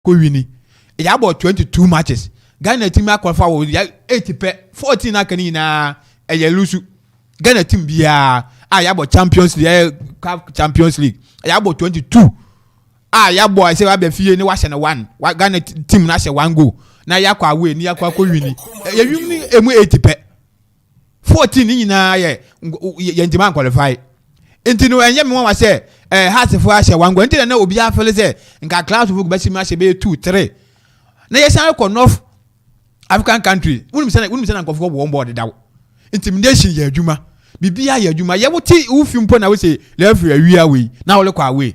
ko wini ya about 22 matches Ghana team qualify with 80 na kan na eye lusu Ghana team bia ya about Champions League Champions League ya about 22 ya boy say wa be fie ni wa hye na 1 Ghana team na hye 1 goal na ya kwa away ni ya kwa wini ya win ni emu 80 14 ni na ye ntima qualify enti no enye me won wa say Heartsfo a hye 1 goal enti na obi a fele say nka class of be sima hye be 2 3 na ye san ko North African country unim say na nkofo bo board dawo intimidation ya adwuma bibia ya adwuma ye wote ufimpo na we say referee awia we na wo kwa away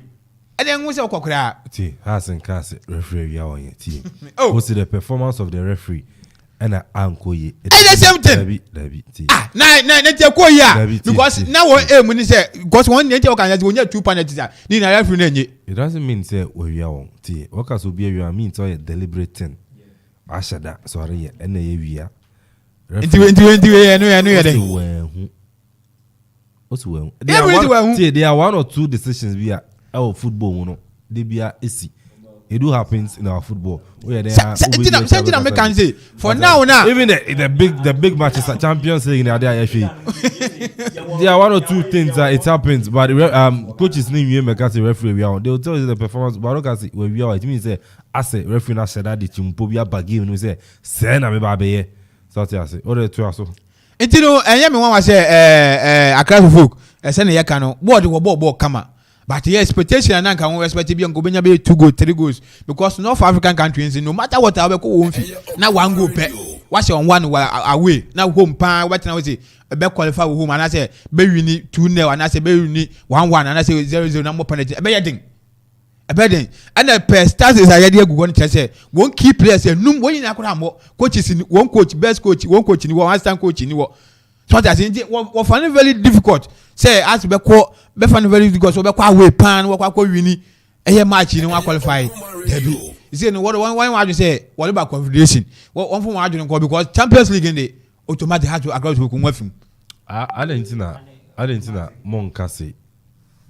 ene nwu say okokora ti hasen class referee awia won ti what's the performance of the referee and ankoye the same thing na tie ko ya because na wo aim ni say because one nye o kan ya wonya 2 penalties ni na referee na nye it doesn't mean say awia won ti workers obi awia mean to a deliberate thing ashada sorry ene ye wia Inti we no ye dey. What's well? There are 1 or 2 decisions we are our football no. They be are easy. It do happens in our football. Where they are something I can say. For now even the big matches at Champions League in there actually. There are 1 or 2 things that it happens, but coach's name you make as a referee we are. They will tell you the performance, but look at where we are. It means say as a referee na said that the chimpo be a bagi we say say na me ba be. So say ore to aso enti no enye me wan wa say Accra folk say na ye ka no board wo ball kama but your expectation na kan we expect bi nko benya be 2 goals 3 goals because North African countries no matter what I go won fi na 1 goal pe wa say on 1 away na home pan what na we say be qualify home and I say be win 2-0 and I say be win 1-1 and I say 0-0 na mo penalty be yedin ebeden and the stars is ayade agugo no chese won key players enum won yin akora mo coaches ni one coach best coach one coach ni one stand coach ni wo so that is we find very difficult say as be find very difficult so be kwa away pan wo kwa win eye match ni wa qualify debi you see no one you say what about confederation one from one adwon because Champions League in the automatic had to agree to ko nwafim Argentina Monkase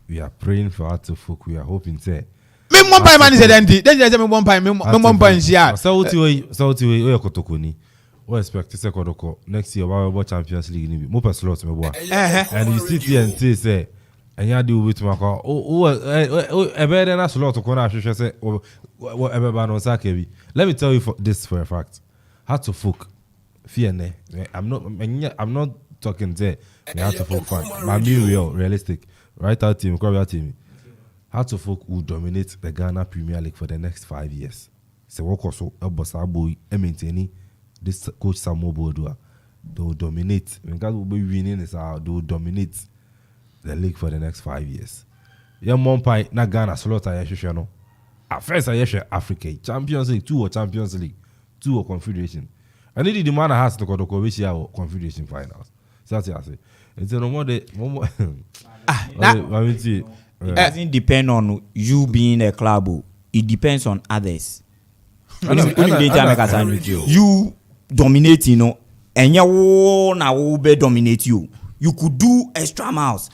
we are praying for Heartsfo we are hoping say me one pie man is empty then say me one pie nsia so we we kotokoni we expect say kodoko next year we Champions League ni bi mo per slot me boa and you sit here and say anya dey with maka ebe dey na slot ko na hwehwe say ebe ba no saka bi let me tell you this for a fact Heartsfo fear ne I'm not talking there me Heartsfo fan but me realistic right out team crowd team Heartsfo will dominate the Ghana Premier League for the next 5 years. So what also Bossa boy maintaining this coach Samuel Bodua. They will dominate. When God will be winning this they will dominate the league for the next 5 years. Yeah, Mompai na Ghana slot I no. At first I Africa Champions League 2 or Champions League 2 or Confederation. And the man has to go to Confederation finals. So that's what I say. It's no more it doesn't depend on you being a club. It depends on others. You dominate, and you na will dominate you. You could do extra miles,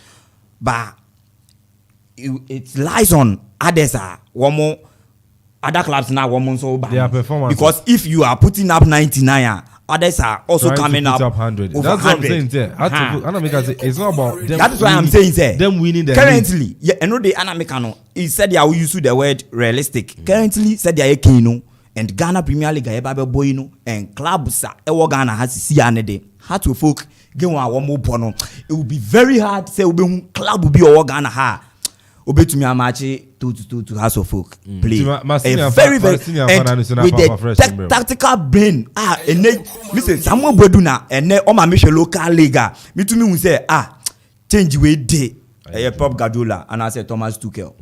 but it lies on others. One more other clubs now. One more so bad because if you are putting up 99. Others are also coming up 100. Over that's 100. What I'm saying there. It's not about them. That's why I'm saying there. Them winning the currently, league. yeah, I know the Anamekano. He said they will use the word realistic. Currently, said they are kino and Ghana Premier League eba boyino and clubs Ghana has to see another. Heartsfo get one more bono. It will be very hard to say club will be Ghana ha. Obe to me amachi to Heartsfo play a very with the tactical brain and listen someone boduna and on my mission local league me to me say change way day Pep Guardiola and I said Thomas Tuchel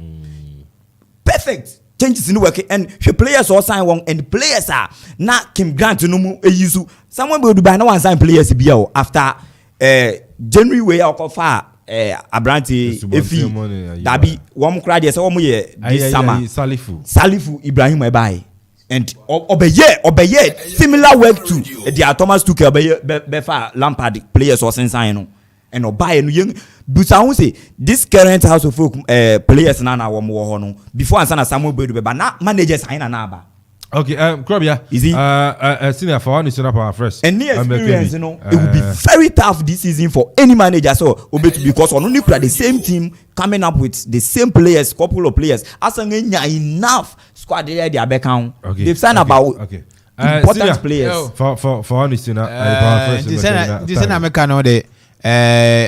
perfect changes in the work and she players all sign one and players are not Kim Grant no more use someone will buy no one sign players be after January way out far Abranti Efi Dabi one cry there so this summer Salifu Ibrahim Ebai and obeye similar work to the Thomas Tuchel befa Lampard players or sign and obey no young but I say this current Heartsfo players na one more before answer Samuel Bedu but na managers sign na ba Okay, Krobia. Is he? Senior for one is up our fresh. Any experience, you know, it will be very tough this season for any manager. So, because on only play the same team coming up with the same players, couple of players. As enough squad there, they are back on. Okay. They've signed about important players. For one is this is American the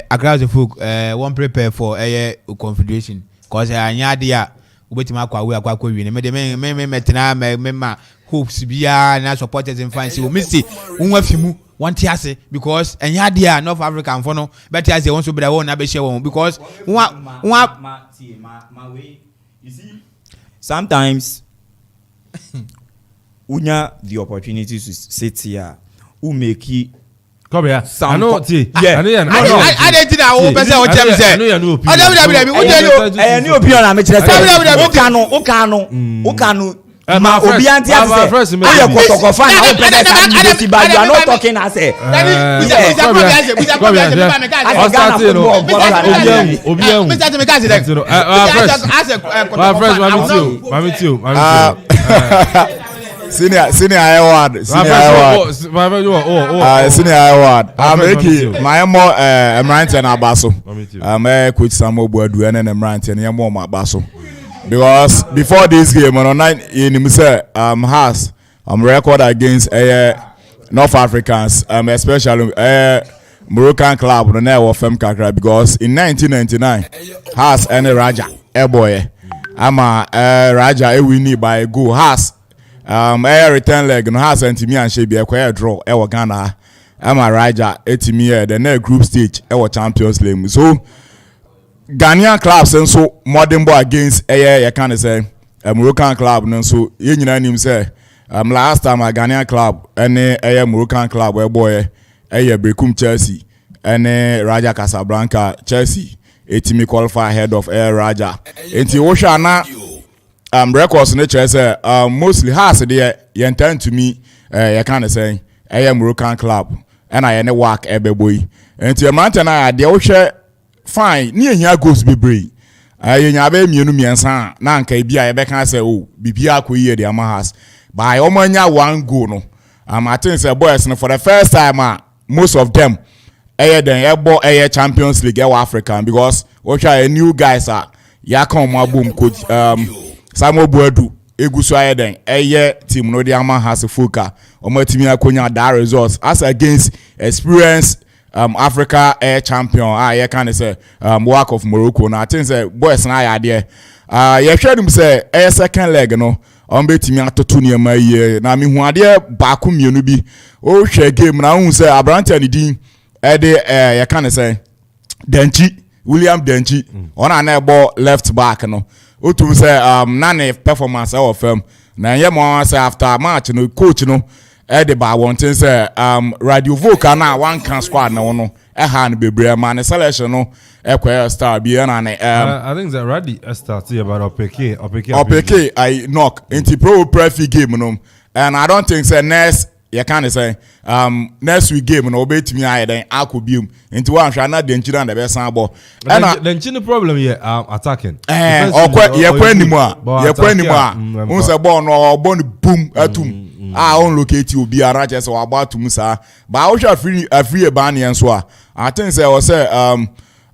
across the folk one prepare for a confederation because I wait my we are quite winning. Me hopes be na supporters in France. We miss it. One tiase because and North African for no better as they want to be the one share because one you see sometimes unya the opportunity to sit here who make it come here. I know. I didn't think I will person what you say. Any opinion I make ma obianti ase ayo kotoko fan na open that you are not talking as Senior Award. My more Emrantian Abaso. Coach Samuel Boadu and Emrantian more Abaso. Because before this game on night in has record against North Africans, especially Moroccan club the name of Kakra, because in 1999 has any Raja boy Raja winning by a goal has return leg no has sent me and she be a draw Ghana Raja etimi the next group stage Champions League. So Ghanaian clubs and so modern boy against you can say a Moroccan club and so you know say last time a Ghanaian club and a Moroccan club where boy Bekum Chelsea and Raja Casablanca Chelsea etimi qualify ahead of Raja enti Oshana records nature say mostly has there you intend to me you can say a Moroccan club and I any work boy enti man na dey wo fine ni ehia goes bebre ayenya ba mienu miensa na nka bia ye beka say oh bibia akoyi dey amahas by omanya one goal no I think say boys no for the first time most of them then Champions League African because what are new guys ya come boom coach Samuel Boadu eguso then team no dey amahas fuka omatimi akonya that results as against experience Africa champion you can say work of Morocco now I think say boys na ya there you share them say second leg no on betimi atoto ne ma ye na me hu ade baako mienu bi o hwe game na hu say Abrante ne din you can say William Denchi on na ebo left back no o tum say nane performance of na ye mo say after match no coach no the ba one thing say radio vocal na one can squad na no hand bebre man selection no star bi na I think that Radi start about OPK I knock into pro prefi game no and I don't think say next you can say next week game no betimi aye then akobium into one hwa na denchi na the best ball and denchi the problem here attacking ye kwanimu a un say ball no ball boom atum on locate you be a just about to musa but I wish free a ban and so I think say was say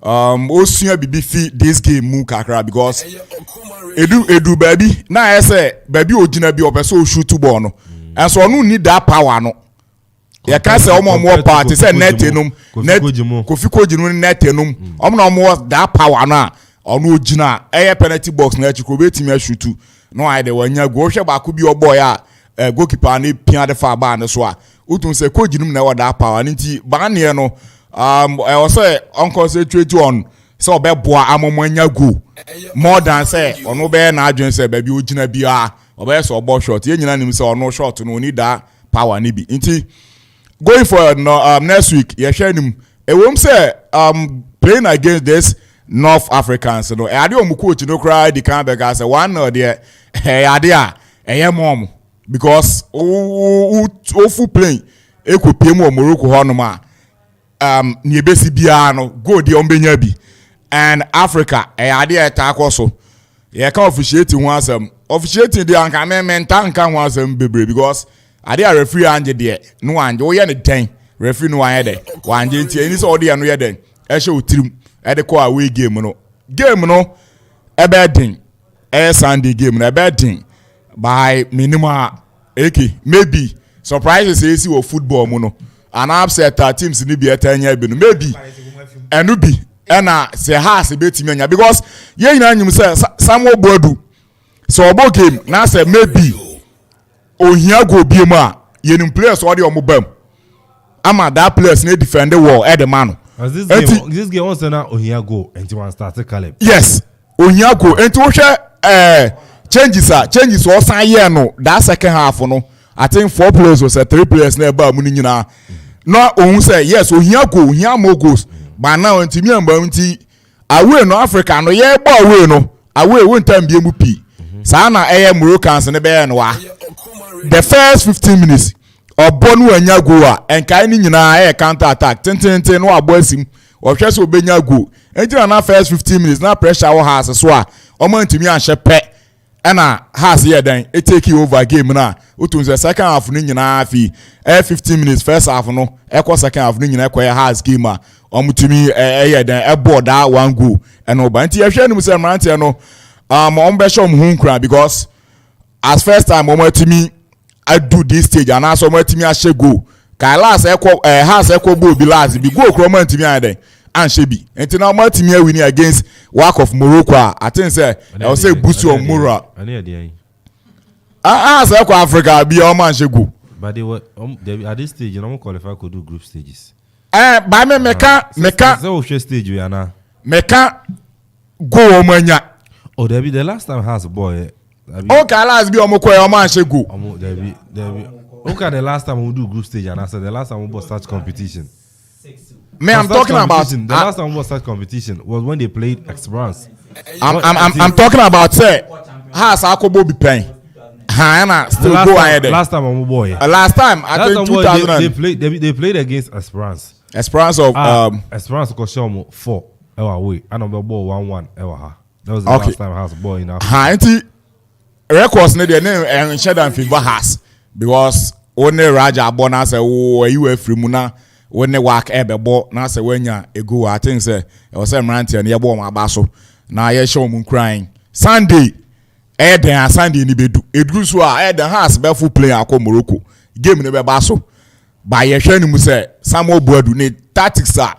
Osuya bibi fi this game mu kakra because edu baby na I say baby ojina bi opeso shoot ball no and so no need that power no you can say more part say net enum net Kofi Kojinu net enum no more that power na onu ojina penalty box na chiko betimi shoot no I dey wanya go hwe ba ko bi oboy a goalkeeper na pia de fa ba ne so a utun se Kojinu na that power nti ba ne no I was say concentrate on so be boa amomanya go more than say ono be na adwen say baby ojina bia obe so ball shot ye nyina nim say ono shot no need that power ni bi nti going forward no next week ye share nim e wom say playing against this North Africans no e ade o mu coach no cry the can be say one no there e ade a mom because o full playing e ko pie mu Morocco ho no ma ni ebesi bia no go de ombenya bi and Africa ade ta akoso ye ka officiate hu asem officiating the anka mental kan ho asem bebre because ade a referee anje de no anje wo ye ne den referee no anye de wanje nti eni so ode no ye den e hye otirim e de ko away game no ebe din Sunday game no ebe din by minimum maybe surprises say wo football mu no an upset teams ni bi etanya bi no maybe enu bi na se has betimi anya because ye nyina nyim say Samuel Boadu so obo game na say maybe ohia go bi mu a yenim players all the omobam ama that players na defend the wall at the man this game once na ohia go and one start Caleb yes ohia go enti wo hwe changes all san year no that second half no I think 4 players or 3 players na ba mu ni nyina no ohun say yes ohia more goals but now enti mi amba enti away no Africa no ye gba away no away won time bi emu pi sa na Moroccans ne be no wa the first 15 minutes obonu anya go a enkai ni nyina counter attack tentente no abo asim ohwe so obenya go enti na first 15 minutes na pressure wo has so a omo ntimi anhye pe na has here then it take over game na utun the second half ni nyina fi 15 minutes first half no second half ni nyina has game a omutumi then board that one goal and oba enti ehwe nim say mrante no ombe show hu nkra because as first time omutumi I do this stage and also omutumi a she go kai last has go be last be go kro omutumi a then and she be enti na omutumi a win against work of Morocco I think say I will say boost your moral has Africa be o man she go but they were at this stage you know qualify could do group stages by me meka so stage we are now meka go omanya oh there be the last time has boy okay last be omoko e man she go there be okay the last time we do group stage and I said the last time we was such competition me I'm talking about the last time we was such competition was when they played Esperance I'm talking about say has akobo be pen na still go ahead last time I'm boy last time I think 2000 they played against Esperance of Esperance ko show 4 away and on the ball 1-1 ewa that was the last time has ball in Africa records ne dey name share than favor has because only Raja Bona say oh you free mu na only work ebe ball na say wenya ego I think say e was say Mranti na ye ball ma ba so na ye show mu crying Sunday Eden Sunday ni bedu edru so a Eden has be full player akọ Morocco game ne be ba so ba ye hwe ni mu say Samuel Boadu ne tactics a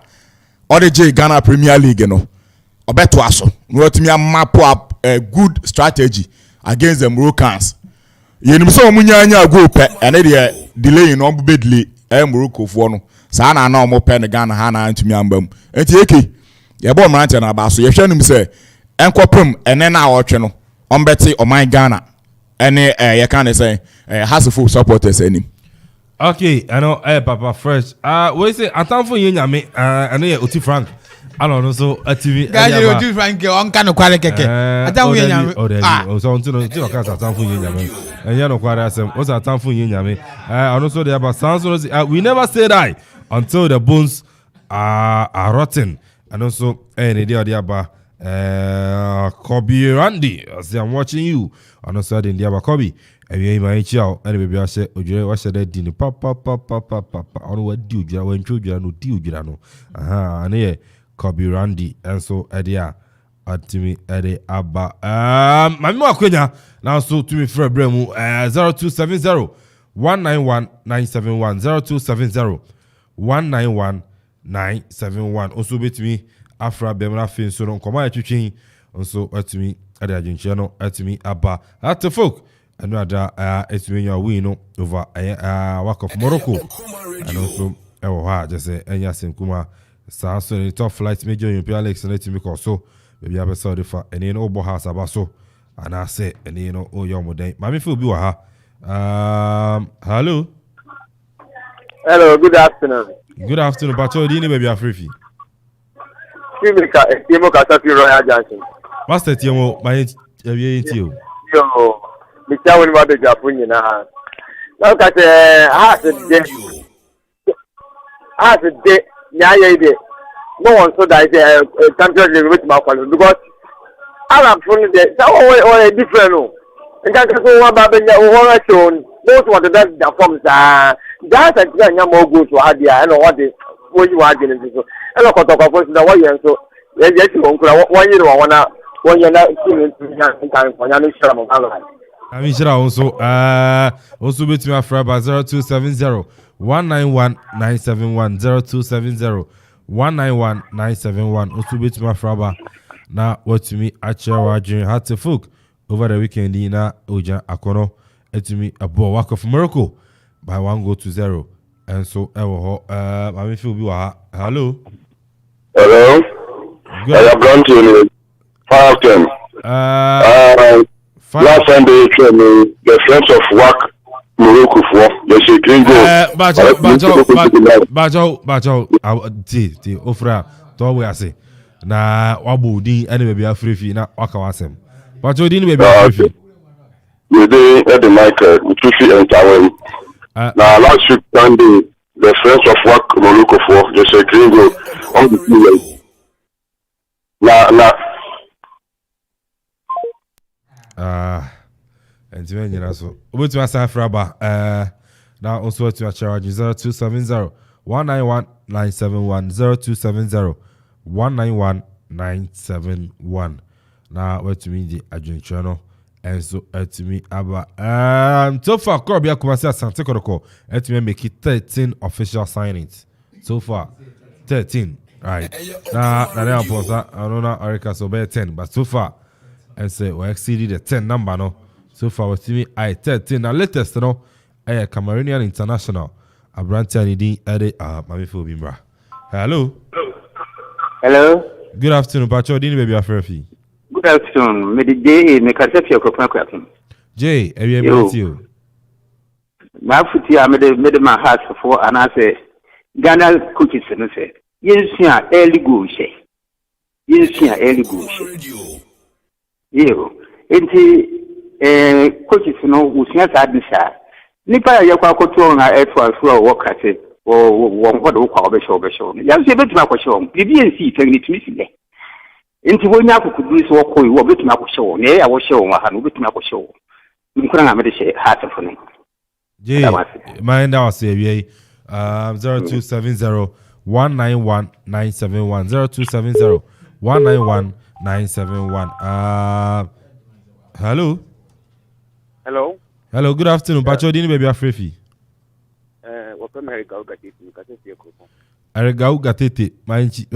odj Ghana Premier League no obeto aso no otimi map up a good strategy against the Moroccans yenim so omunya go pe ene de delay no be delay Morocco fo no sa na na omo pe ne Ghana ha na ntumi ambam enti eke ye bo mrante na ba so ye hwe nim say enkopem ene na awotwe no ombeti oman Ghana ene ye kan say haseful supporters enim. Okay, I know Papa Fresh. We say atamfo yenyame I know Oti Frank. I don't know so TV. Guys, Oti Frank on kan kware keke. Atamfo yenyame. Oh, so until no kan atamfo yenyame. Enya no kware asem. O say atamfo yenyame. I know so they about sounds we never say die until the bones are rotten. And also any day they about Kobe Randy. I say I'm watching you. And also the about Kobe. Ebi ma echi aw ene bebi ase ojure wa se di ni papa onu wa di ojura wa ntwe ojura no di ojura no ane ye Kobe Randy enso ede a atimi ede aba mami wa kwenya na so tumi frɛ brɛ mu 0270 191 971 0270 191 971 also betimi afra bemra fin so no nkoma atwetwen nso atimi ade agenche no atimi aba at folk and rather it's when you win over work of Morocco and also just say enya sinkuma sa so the top flight major European leagues and let me call so maybe I saw the fa and you know house abaso and I say and you know oh your modern mami feel be wa hello good afternoon Pacho di ni baby afrifi Timo Kasafi Royal Junction Master Timo my yo Micha woni ma be Japan na na ka se has de nya de no one so that Champions League with my quality because Arab from the that one different no nka so wa ba benya wo ho show most want that the forms that nya mo go to hadia and what the wo yi wa gene so e lo kotoko so da wo yen so ye ti won kura won yi ro wona won ye na team nkan konya no shira mo alo ami shira also between afraba 0270 191971 0270 191971 also between afraba na what me achewa dream had to folk over the weekend na oja akono etumi abo work of miracle by 1-0 and so I feel be hello I have gone to 5 10 last Sunday the friends of work Morocco for the shaking go bajo ti ofra to we ase na wabu din ene be afrefi na waka wasem bajo din be afrefi we dey at the mic with and Tawel now last week Sunday the friends of work Morocco for the shaking go on the field and when you so about to answer fraba now also to charge 0270 191971 0270 191971 now what to me the agent channel and so to me aba so far Korobia Kumasi Asante Kotoko to me make it 13 official signings so far 13 right now now I don't know Erica so be 10 but so far and say we exceeded the 10 number no so far with me I 13 now latest no Cameroonian international Abrante Anidi Ede Mamifo Bimbra. Hello good afternoon Pacho Dini baby afrefi. Good afternoon me the J me ka se fi okofan kwafin J e be meet you ma futi a me de my heart for and I say Ghana coaches no say yensua early goal she yo enti coaches no usua sa disa nipa ya kwa koto na etwa so wo kase wo nkodo kwa obesho ya so betuma kwasho BBNC technically sile enti wonya akukudi so wokoi wo betuma kwasho ne ya wo hye wo ha no betuma kwasho nkura na me de hye heart for ne J mind that was say 0270 191971 0270 191971 hello good afternoon Pacho Dini baby afrefi welcome Erica Gatete Gatete Ekofo Erica Gatete manchi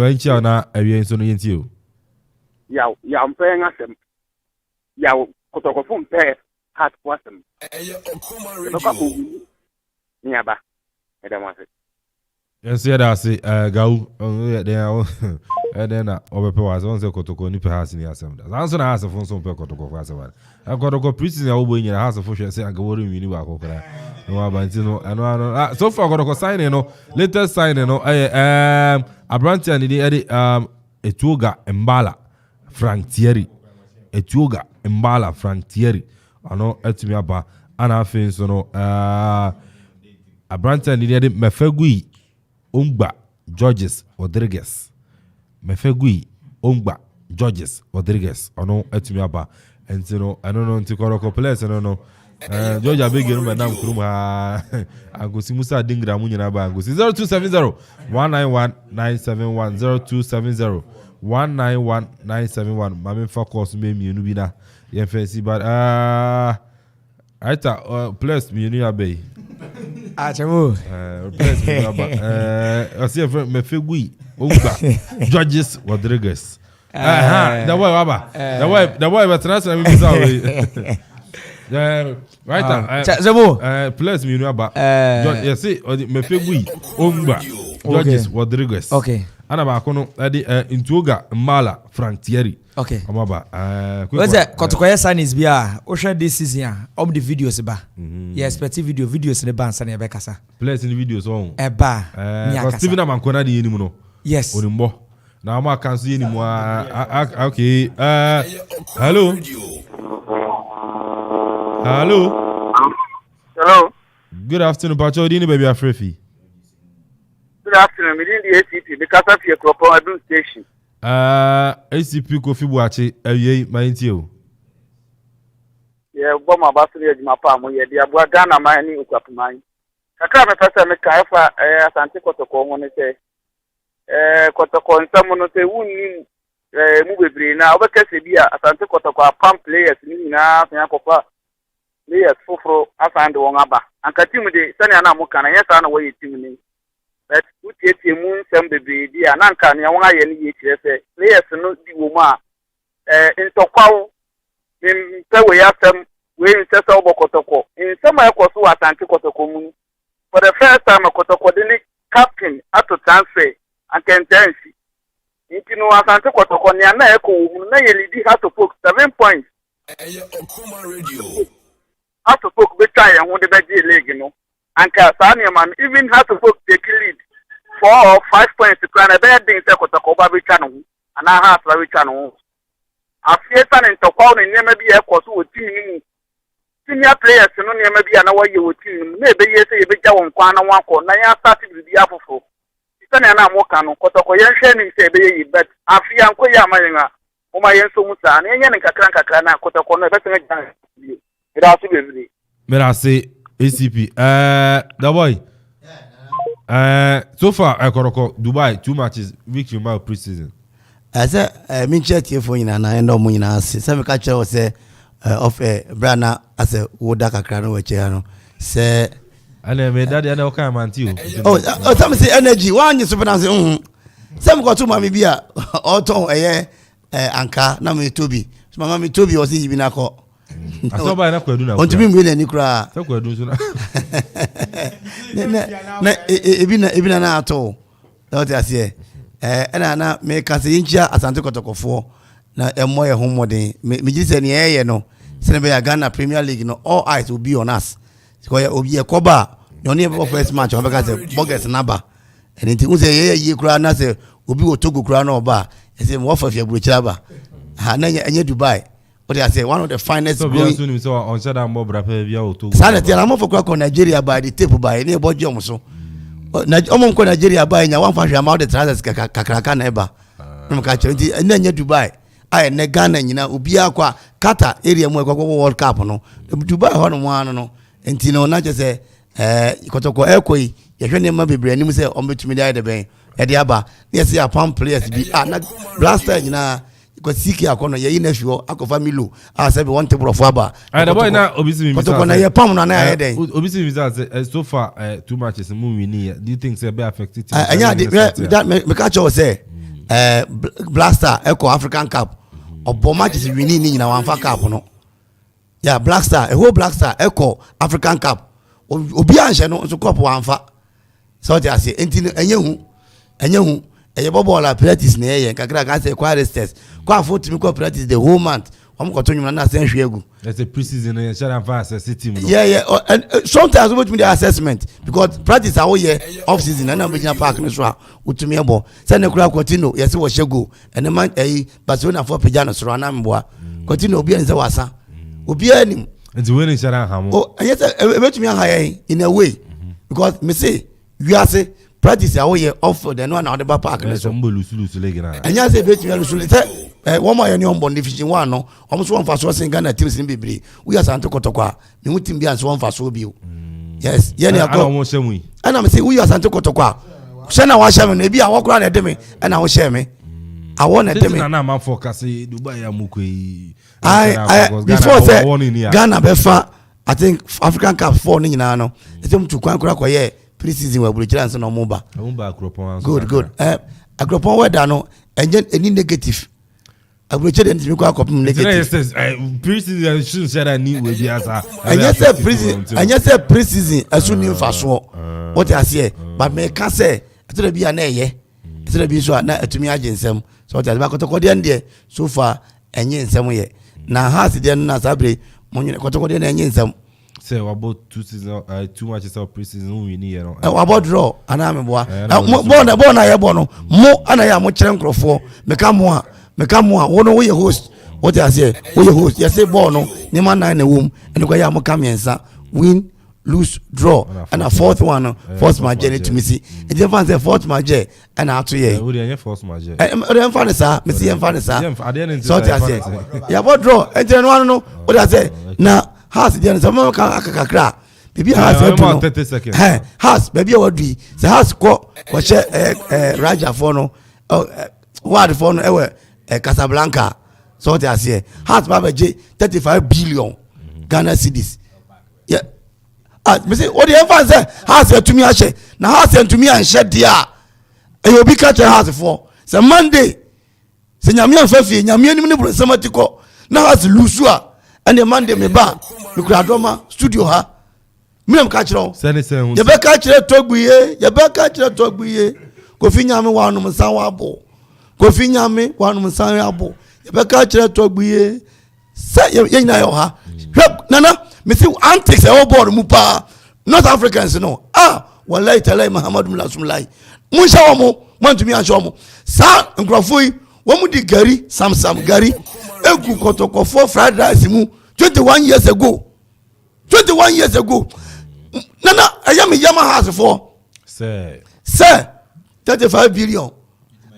na awie nso no yenti o ya mpe ngasem ya kotokofo mpe hat kwasem ni aba edamase yes yeah that's it gau then na obepe was on say kotoko ni pe house ni asem da answer na house fun so pe kotoko for asem da kotoko prison ya obo nyina house for hwe say agawori wini ba kokora no abanti no ano so far kotoko sign no latest sign no Abrante and the Etuoga Mbala Frank Thierry ano etimi aba ana afin so no Abrante and the Mefegui Ongba Georges Rodriguez ono etumi aba enti no ano no nti koroko place no George abege no madam kurum ha agosi musa dingra mu nyina ba agosi 0270 191971 0270 191971 mame focus me mienu bi na ye fancy but aita place mienu abai Achamo place mienu aba osi Mefegui Ongba Georges Rodriguez the boy baba the boy but transfer me bisa we right Zemo place mienu aba you see Mefegui Ongba Georges Rodriguez okay ana ba kono Ntuoga Mbala Frank Thierry okay amaba what's that kotokoye sanis bia o share this season the videos ba yeah expect videos ne ban sane be kasa place in videos on e ba ni akasa Steven Amankona de yenimu no yes onimbo na ama kanso yenimu okay hello good afternoon Pacho Dini baby afrefi. Good afternoon, within the ACP, the Kasafia Kropo Adu Station. ACP Kofi Buachi, AYA, my intio. ye boma basuri ye juma pa mo ye dia bua Ghana man ni ukwapu man kakra me pese me ka efa Asante Kotoko ngo ne se Kotoko nsam no se wunni mu bebre na obekase bia Asante Kotoko apam players ni nyina fa yakofa players foforo asande won aba anka team de sane na mo kana yesa na wo team ni but utieti mu nsam bebre dia na anka ne won aye ni ye kire se players no di wo ma ntokwawo mpewe ya sem we nsesa obokotoko nsema ekoso Asante Kotoko mu for the first time Kotoko the captain ato transfer and cantency intino Asante Kotoko ni ana eko mu na ye lead hat to folk 7 points Okuma radio hat to folk be try and the be league no anka sani man even hat to folk take lead 4 or 5 points to plan a bad thing se Kotoko ba be chanu ana ha sa be chanu afieta ne ntokwa no nyema bi ekoso wo team ni mu senior players no nyema bi ana waye wo team na ebe yese ebe ja won kwa na wanko na ya start bi afofo sene na mo ka no Kotoko yen hwe ni se ebe yi bet afia nko ya amanyenga o ma yen so musa na yen ne kakra na Kotoko no ebe se ngan bi ira so bebi Merci ACP the boy so far Kotoko Dubai 2 matches victory my pre-season as a min chat here for you na end of money as some catch was of brana as a woda kakra no we no say and me daddy and okay man too oh some say energy one you super say some go to mama bia auto anka na me tobi mama me tobi o say yibina ko aso ba na kwadu na on to be million ni kra so kwadu so na na ebina na ato that is here na me ka se yinchia Asante Kotokofo na emo ye homoden me gise ne ye no se ne be Ghana Premier League no all eyes will be on us because obi e koba no ne be first match o be ka se bogus naba and nti unse ye kura na se obi wo Togo kura na oba e se mo fa fia buruchira ba ha na enye Dubai what I say one of the finest so be so ni so on said am mo bra pa bia o Togo sana ti na mo for kwa Nigeria by the tape by ne bojo mo so na omo ko Nigeria ba nya wan fa hwe ama the transfers kakraka na eba no ka chere nti enya Dubai ai ne Ghana nyina obi akwa Qatar area mu ekwa World Cup no Dubai ho no mo ano no nti no na che se Kotoko ekoi ye hwe ne ma bebre anim se o betumi dai de ben e de aba ne se apam players bi na blaster nyina ko siki akono ye ina fiwo akofa milu se be one table of aba the boy na obisi mi Kotoko na ye pam na ye den obisi mi so far 2 matches mu win do you think say be affected anya that me catch you say Blaster Eco African Cup obo matches win ni nyina wan fa cup no yeah Blaster a whole Blaster Eco African Cup obi anhye no so cup wan fa so they say enti enye hu eye bobo la practice na ye kakra ka say quarters kwa for timi ko practice the whole month am ko to nyuna na sen hwe egu it's a pre-season and share and fast team yeah and sometimes we do the assessment because practice our year off season and am park no so utumi ebo say ne kura continue yes wo shego and man Barcelona for pejano so na mboa continue obi an say wasa obi anim and when in share ham oh yes betumi an high in a way because me say we are say practice our year off the no na the park no so mbolusu legi na anya say betumi an so say one more any on bond division 1 no almost one fast so Ghana teams in bebre we are Asante Kotoko me team bi an so one fast so bi yes ye na ko ana me say we are Asante Kotoko se na wa shame no bi a wo kura na de me na wo share me I want to me na man focus Dubai amukoi I before say Ghana be fa I think African Cup 4 ni nyina no etem tu kwan kura koye pre-season we buruchira nso no mumba good agropon weather no enje any negative aburuchira ntimi kwa kopim negative pre-season should share ni we bi asa anya say pre-season asu ni mfaso what I say but me ka say etire bia na eye etire bi so na etumi agensem so what I ba Kotoko de ende so far enye nsem ye na has de na sabre monye Kotoko de na enye nsem say about 2 season 2 matches of pre-season we need no about draw ana me boa bon na ye bo no mo ana ya mo kire nkrofo meka mo a wono we host what I say we host you say ball no ni man na na wom ene kwa ya mo kamiensa win lose draw and a fourth one fourth match to me see and the fans say fourth match and out to ye we dey fourth match dem fan sa me see dem fan sa so I say ya about draw and then one no what I say na Has the answer kakra. Baby has 30 seconds. Has baby what do the has ko share Raja for no what for no Casablanca so they are here has baba J 35 billion Ghana cedis. Yeah. Me say what the ever say has to me a share. Now has to me and share there. E will be catch has for. So Monday se nyame afafi nyame anim ne bro samatiko na has lusu a and Monday me ba me kura doma studio ha. Minem ka kire o ye be ka kire togbuye Kofi nyame wanu msan wabo Kofi nyame wanu msan wabo ye be ka kire togbuye say ye nyina yo ha nana me see antics e wo board mu pa North Africans no wallahi talai Muhammadu Rasulullahi mun sha wo mo ntumi an sha wo sa nkrofo yi wo mu di gari samsam gari egu kotokofo fried rice mu 21 years ago Nana, I am a Yamaha for say 35 billion.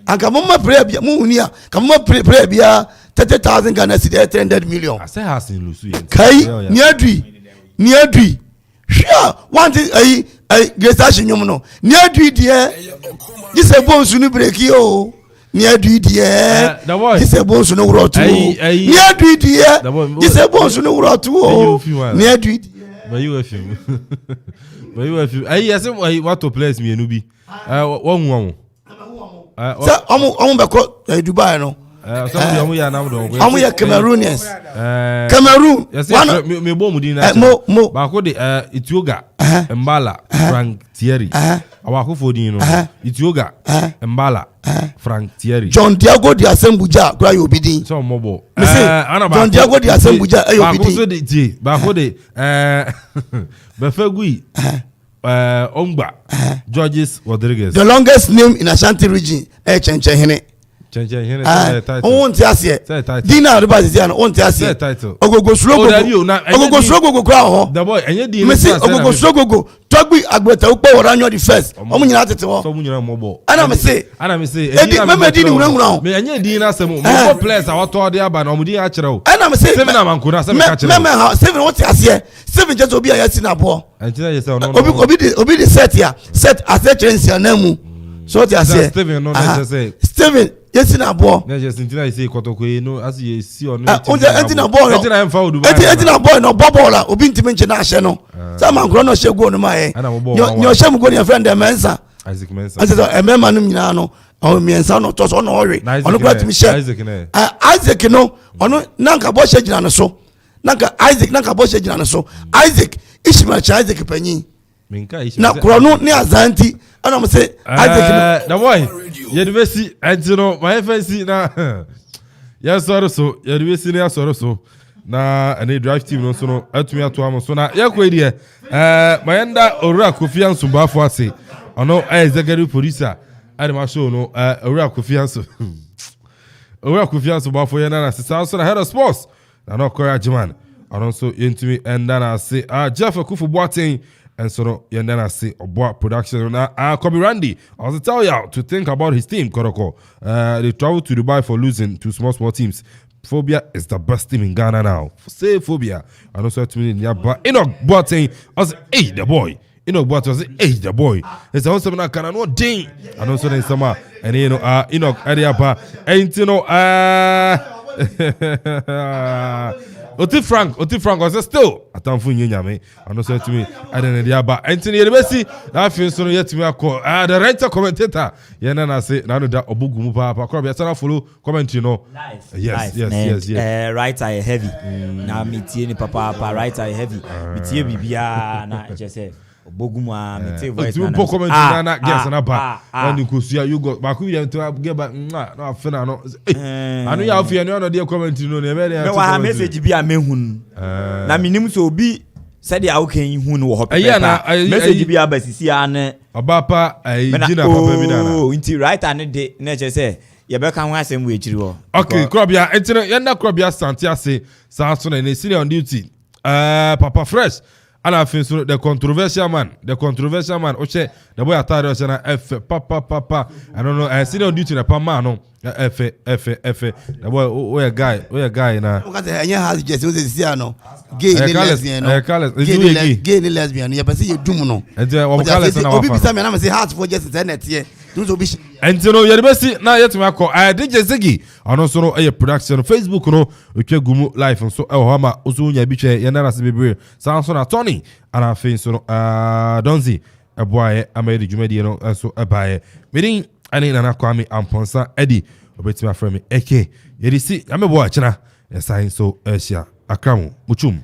And come on, my prayer, Munia, come on, prayer, 30,000 Ghana cedis, 300 million. I say, has in Lucy, Kai, Neardri. Sure, one thing a gestation, you know, Neardri, dear. This a bone soon break you. Neardri, dear. This a bone soon over to Neardri, dear. This a bone soon over to Neardri. But you have him. Yes, what to place me, Nubi. One. I'm Dubai, no. I'm Cameroonians. Cameroon. Yes, me bomb dina. Mo. Bakode Itioga, Mbala, Frank Thierry. Awako Fodino. Itioga, Mbala, Frank Thierry. John Diago di Asembuja, kwa yobidi. So mobo. John Diago di Asembuja, yobidi. Bakode Befegui. Ongba. Georges Rodriguez. The longest name in Ashanti region, Chenchehene. On tiasie dina riba zia no on tiasie ogogo slogo kra the boy enye di me say ogogo slogo togbi agbeta upo oranyo the first omu nyina tete ho so mu nyina mobo ana me say me di ni wura me enye di na asem mo players a wato de aba na omu di a kire o ana me say seven man kuna se me ka kire me ha seven what tiasie seven just obi ayasi na bo entina ye say no obi the set ya set as a chance na mu so tiasie Steven no na say Steven yes na bo na just intina say kotoko no as you see on entina bo entina em fa oduba entina bo no bobola obi ntime nche na ahye no sama nkro no hye go no ma ye nyo hye mu go ne friend Mensa Isaac Mensa ase emema no nyina no o Mensa no to so no ore ono kwa timi hye Isaac no ono nanka bo hye gina no so nanka Isaac nanka bo hye gina no so Isaac Ishmael cha Isaac panyin na kro no ne azanti ana mo say Isaac the boy Yedvesi antino my fancy na yes so Yedvesi na so na and drive team no so no atumi ato am so na yakwa die mayenda Owura Kofi Anso bafo ase ono executive producer adema show no Owura Kofi Anso Owura Kofi Anso bafo ye na sisa so na head of sports na no courage man ono so yentumi enda na say Jeff Akufo Boateng and so and then I say about production now Kobe Randy I was tell you to think about his team Koroko they travel to Dubai for losing to small teams. Phobia is the best team in Ghana now. Say Phobia and also to me but Enoch Boateng I was hey the boy Enoch Boateng was hey the boy it's also na kana no ding and also then summer and you know Enoch Adiapa and you know Oti Frank was still atamfo nyame and so to me I don't know about Anthony Yebesi na feel so yet me akọ the writer commentator yena na say na no da obugumu papa ko bia sana follow comment you know yes writer heavy na metie ni papa writer heavy metie bibia na say obugumu a metie voice na you comment na guess na ba when you kosia you go ba ku ya to get back na afena no anu ya afia no dey comment no na be dey wa message bi a mehun na minim so obi said ya okay hu no ho pepa message bi abasisi ane obapa gina papa bi dana nti writer ne de na che say ye be kan ho asem we chiri ho okay krobia entina yenda krobia santi ase sa so na senior on duty papa fresh and I think so the controversial man oche the boy atare oche na papa I don't know I see no duty na pama no F the boy we a guy na because anya has just we see no gay ni lesbian no gay ni lesbian you person you dum no and we Carlos na obi bisa me na say heart for just internet here do so be and you know you be see na yet me akọ DJ Ziggy ono so no production Facebook no otwa gumu live so e ho ma oso nya bi twa ye na rase bebre Samson Attorney and I think so Donzi a boy amedi jumedi no so abaye meaning ani na Kwame Amponsa Eddie obeti my friend me eke ye see am boy china yes I so Asia akramu muchum